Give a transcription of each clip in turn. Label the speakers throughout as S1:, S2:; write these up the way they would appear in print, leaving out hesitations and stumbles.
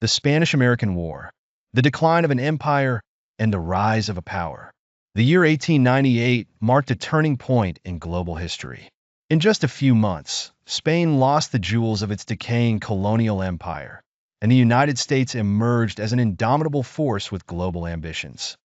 S1: the Spanish-American War, the decline of an empire, and the rise of a power. The year 1898 marked a turning point in global history. In just a few months, Spain lost the jewels of its decaying colonial empire, and the United States emerged as an indomitable force with global ambitions.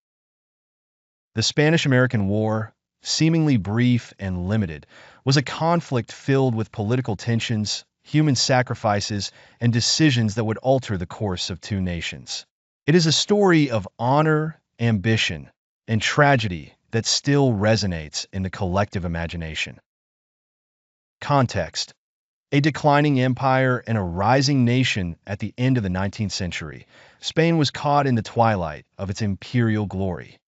S1: The Spanish-American War, seemingly brief and limited, was a conflict filled with political tensions, human sacrifices, and decisions that would alter the course of two nations. It is a story of honor, ambition, and tragedy that still resonates in the collective imagination. Context: a declining empire and a rising nation at the end of the 19th century, Spain was caught in the twilight of its imperial glory.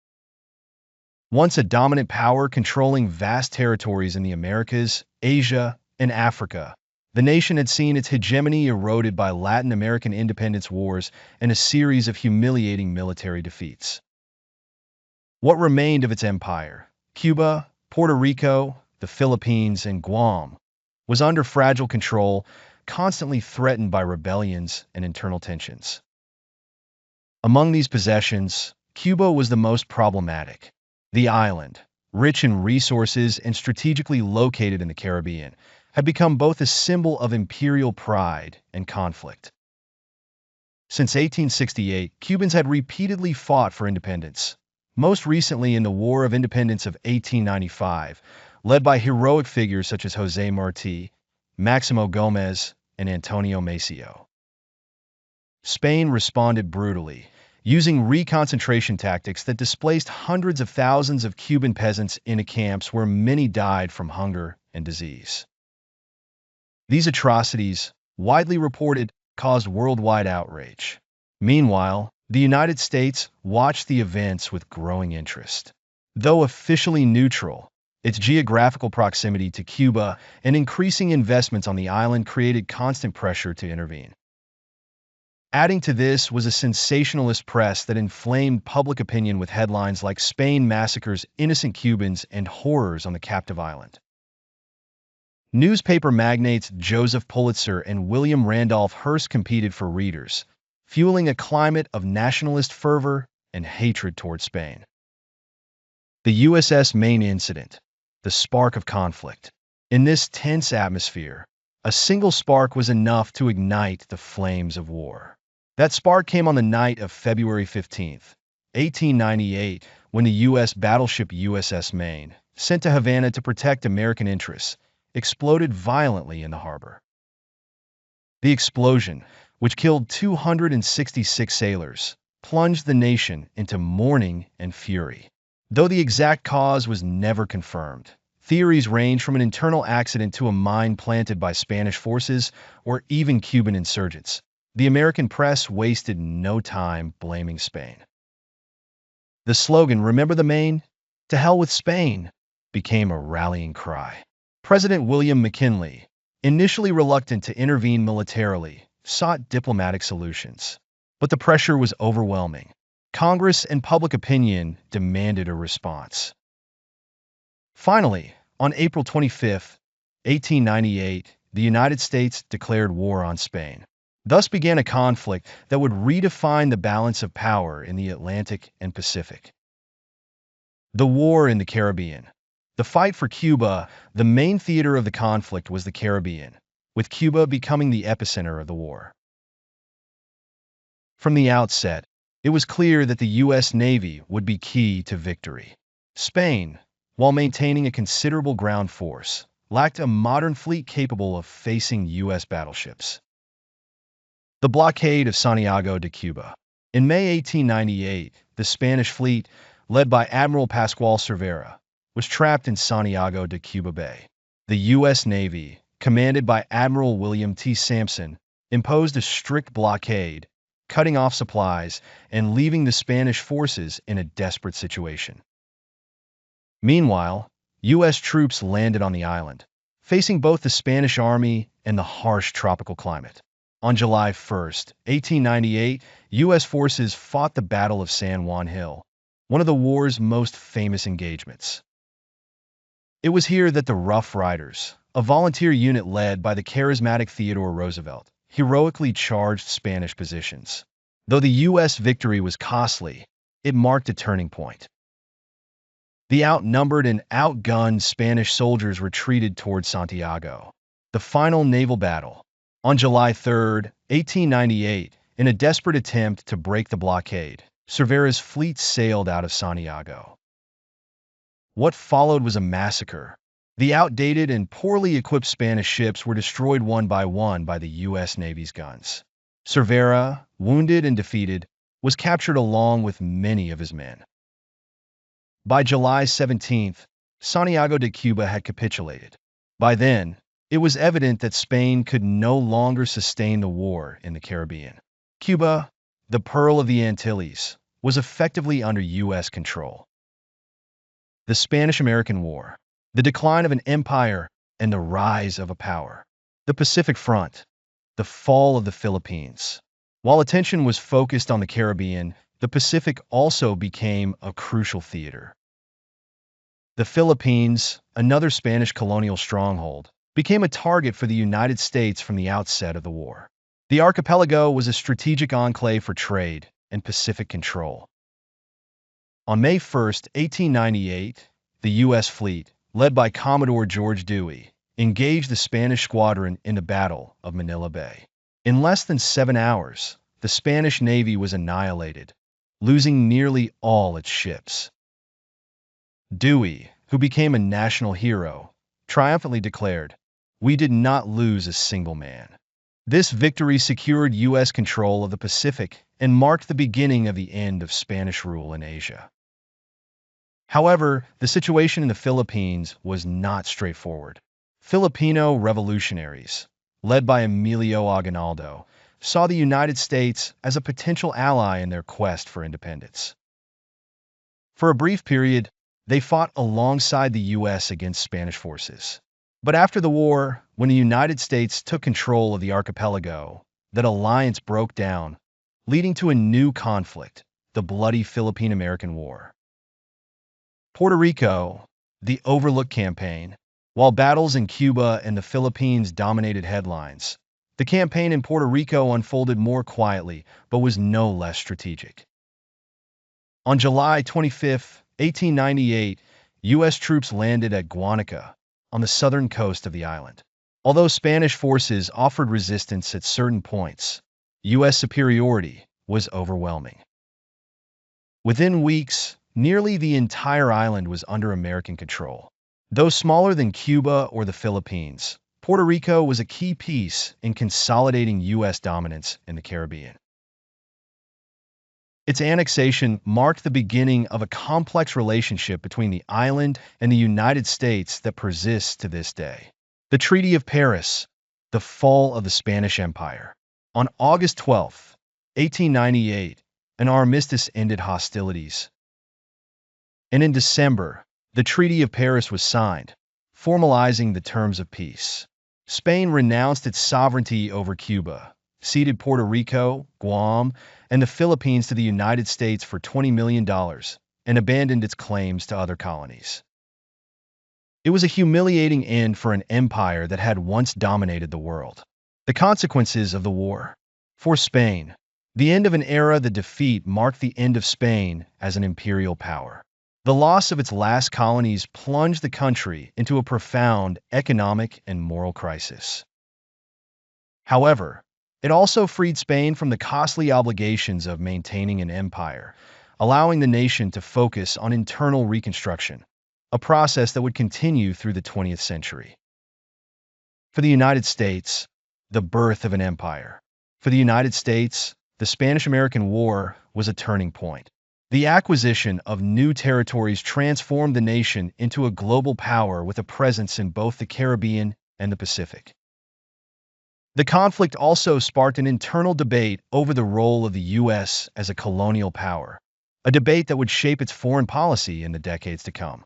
S1: Once a dominant power controlling vast territories in the Americas, Asia, and Africa, the nation had seen its hegemony eroded by Latin American independence wars and a series of humiliating military defeats. What remained of its empire, Cuba, Puerto Rico, the Philippines, and Guam, was under fragile control, constantly threatened by rebellions and internal tensions. Among these possessions, Cuba was the most problematic. The island, rich in resources and strategically located in the Caribbean, had become both a symbol of imperial pride and conflict. Since 1868, Cubans had repeatedly fought for independence, most recently in the War of Independence of 1895, led by heroic figures such as José Martí, Máximo Gómez, and Antonio Maceo. Spain responded brutally, using reconcentration tactics that displaced hundreds of thousands of Cuban peasants in camps where many died from hunger and disease. These atrocities, widely reported, caused worldwide outrage. Meanwhile, the United States watched the events with growing interest. Though officially neutral, its geographical proximity to Cuba and increasing investments on the island created constant pressure to intervene. Adding to this was a sensationalist press that inflamed public opinion with headlines like "Spain massacres innocent Cubans" and "Horrors on the captive island." Newspaper magnates Joseph Pulitzer and William Randolph Hearst competed for readers, fueling a climate of nationalist fervor and hatred toward Spain. The USS Maine incident, the spark of conflict. In this tense atmosphere, a single spark was enough to ignite the flames of war. That spark came on the night of February 15, 1898, when the U.S. battleship USS Maine, sent to Havana to protect American interests, exploded violently in the harbor. The explosion, which killed 266 sailors, plunged the nation into mourning and fury. Though the exact cause was never confirmed, theories range from an internal accident to a mine planted by Spanish forces or even Cuban insurgents. The American press wasted no time blaming Spain. The slogan, "Remember the Maine? To hell with Spain," became a rallying cry. President William McKinley, initially reluctant to intervene militarily, sought diplomatic solutions. But the pressure was overwhelming. Congress and public opinion demanded a response. Finally, on April 25, 1898, the United States declared war on Spain. Thus began a conflict that would redefine the balance of power in the Atlantic and Pacific. The war in the Caribbean. The fight for Cuba, the main theater of the conflict, was the Caribbean, with Cuba becoming the epicenter of the war. From the outset, it was clear that the U.S. Navy would be key to victory. Spain, while maintaining a considerable ground force, lacked a modern fleet capable of facing U.S. battleships. The Blockade of Santiago de Cuba. In May 1898, the Spanish fleet, led by Admiral Pascual Cervera, was trapped in Santiago de Cuba Bay. The U.S. Navy, commanded by Admiral William T. Sampson, imposed a strict blockade, cutting off supplies and leaving the Spanish forces in a desperate situation. Meanwhile, U.S. troops landed on the island, facing both the Spanish army and the harsh tropical climate. On July 1, 1898, U.S. forces fought the Battle of San Juan Hill, one of the war's most famous engagements. It was here that the Rough Riders, a volunteer unit led by the charismatic Theodore Roosevelt, heroically charged Spanish positions. Though the U.S. victory was costly, it marked a turning point. The outnumbered and outgunned Spanish soldiers retreated toward Santiago. The final naval battle. On July 3, 1898, in a desperate attempt to break the blockade, Cervera's fleet sailed out of Santiago. What followed was a massacre. The outdated and poorly equipped Spanish ships were destroyed one by the U.S. Navy's guns. Cervera, wounded and defeated, was captured along with many of his men. By July 17th, Santiago de Cuba had capitulated. By then, it was evident that Spain could no longer sustain the war in the Caribbean. Cuba, the Pearl of the Antilles, was effectively under U.S. control. The Spanish-American War, the decline of an empire, and the rise of a power. The Pacific Front, the fall of the Philippines. While attention was focused on the Caribbean, the Pacific also became a crucial theater. The Philippines, another Spanish colonial stronghold, became a target for the United States from the outset of the war. The archipelago was a strategic enclave for trade and Pacific control. On May 1, 1898, the U.S. fleet, led by Commodore George Dewey, engaged the Spanish squadron in the Battle of Manila Bay. In less than 7 hours, the Spanish Navy was annihilated, losing nearly all its ships. Dewey, who became a national hero, triumphantly declared, "We did not lose a single man." This victory secured U.S. control of the Pacific and marked the beginning of the end of Spanish rule in Asia. However, the situation in the Philippines was not straightforward. Filipino revolutionaries, led by Emilio Aguinaldo, saw the United States as a potential ally in their quest for independence. For a brief period, they fought alongside the U.S. against Spanish forces. But after the war, when the United States took control of the archipelago, that alliance broke down, leading to a new conflict, the bloody Philippine-American War. Puerto Rico, the Overlook Campaign. While battles in Cuba and the Philippines dominated headlines, the campaign in Puerto Rico unfolded more quietly but was no less strategic. On July 25, 1898, U.S. troops landed at Guanica, on the southern coast of the island. Although Spanish forces offered resistance at certain points, U.S. superiority was overwhelming. Within weeks, nearly the entire island was under American control. Though smaller than Cuba or the Philippines, Puerto Rico was a key piece in consolidating U.S. dominance in the Caribbean. Its annexation marked the beginning of a complex relationship between the island and the United States that persists to this day. The Treaty of Paris, the fall of the Spanish Empire. On August 12, 1898, an armistice ended hostilities. And in December, the Treaty of Paris was signed, formalizing the terms of peace. Spain renounced its sovereignty over Cuba, ceded Puerto Rico, Guam, and the Philippines to the United States for $20 million, and abandoned its claims to other colonies. It was a humiliating end for an empire that had once dominated the world. The consequences of the war. For Spain, the end of an era. The defeat marked the end of Spain as an imperial power. The loss of its last colonies plunged the country into a profound economic and moral crisis. However, it also freed Spain from the costly obligations of maintaining an empire, allowing the nation to focus on internal reconstruction, a process that would continue through the 20th century. For the United States, the birth of an empire. For the United States, the Spanish-American War was a turning point. The acquisition of new territories transformed the nation into a global power with a presence in both the Caribbean and the Pacific. The conflict also sparked an internal debate over the role of the U.S. as a colonial power, a debate that would shape its foreign policy in the decades to come.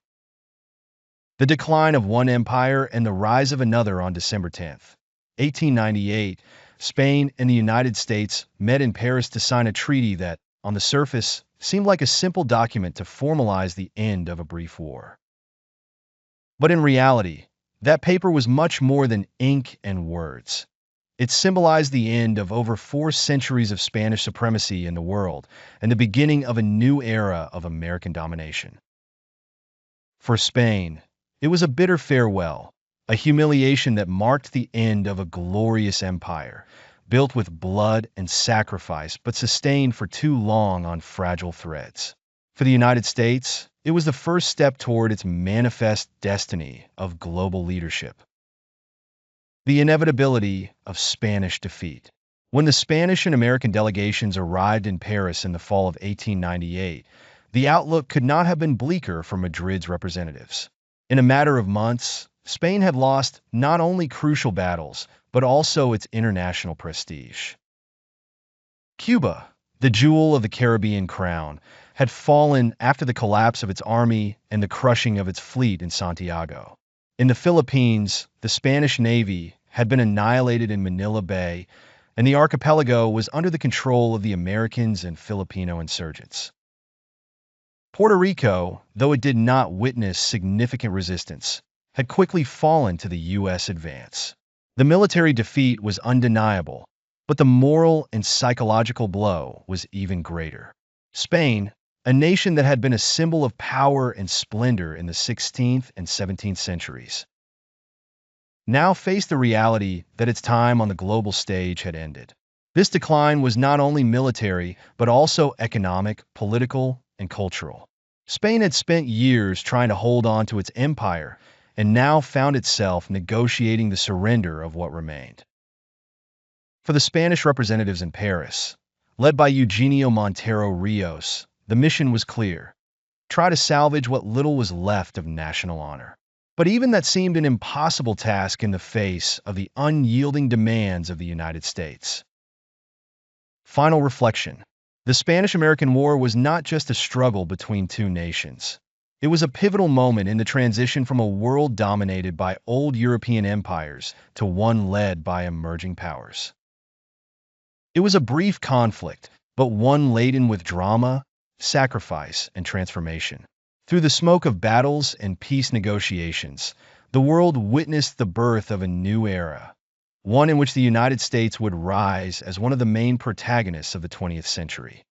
S1: The decline of one empire and the rise of another. On December 10, 1898, Spain and the United States met in Paris to sign a treaty that, on the surface, seemed like a simple document to formalize the end of a brief war. But in reality, that paper was much more than ink and words. It symbolized the end of over 4 centuries of Spanish supremacy in the world and the beginning of a new era of American domination. For Spain, it was a bitter farewell, a humiliation that marked the end of a glorious empire, built with blood and sacrifice but sustained for too long on fragile threads. For the United States, it was the first step toward its manifest destiny of global leadership. The inevitability of Spanish defeat. When the Spanish and American delegations arrived in Paris in the fall of 1898, the outlook could not have been bleaker for Madrid's representatives. In a matter of months, Spain had lost not only crucial battles, but also its international prestige. Cuba, the jewel of the Caribbean crown, had fallen after the collapse of its army and the crushing of its fleet in Santiago. In the Philippines, the Spanish Navy had been annihilated in Manila Bay, and the archipelago was under the control of the Americans and Filipino insurgents. Puerto Rico, though it did not witness significant resistance, had quickly fallen to the U.S. advance. The military defeat was undeniable, but the moral and psychological blow was even greater. Spain, a nation that had been a symbol of power and splendor in the 16th and 17th centuries, now faced the reality that its time on the global stage had ended. This decline was not only military, but also economic, political, and cultural. Spain had spent years trying to hold on to its empire and now found itself negotiating the surrender of what remained. For the Spanish representatives in Paris, led by Eugenio Montero Rios, the mission was clear: try to salvage what little was left of national honor. But even that seemed an impossible task in the face of the unyielding demands of the United States. Final reflection. The Spanish-American War was not just a struggle between two nations. It was a pivotal moment in the transition from a world dominated by old European empires to one led by emerging powers. It was a brief conflict, but one laden with drama, sacrifice, and transformation. Through the smoke of battles and peace negotiations, the world witnessed the birth of a new era, one in which the United States would rise as one of the main protagonists of the 20th century.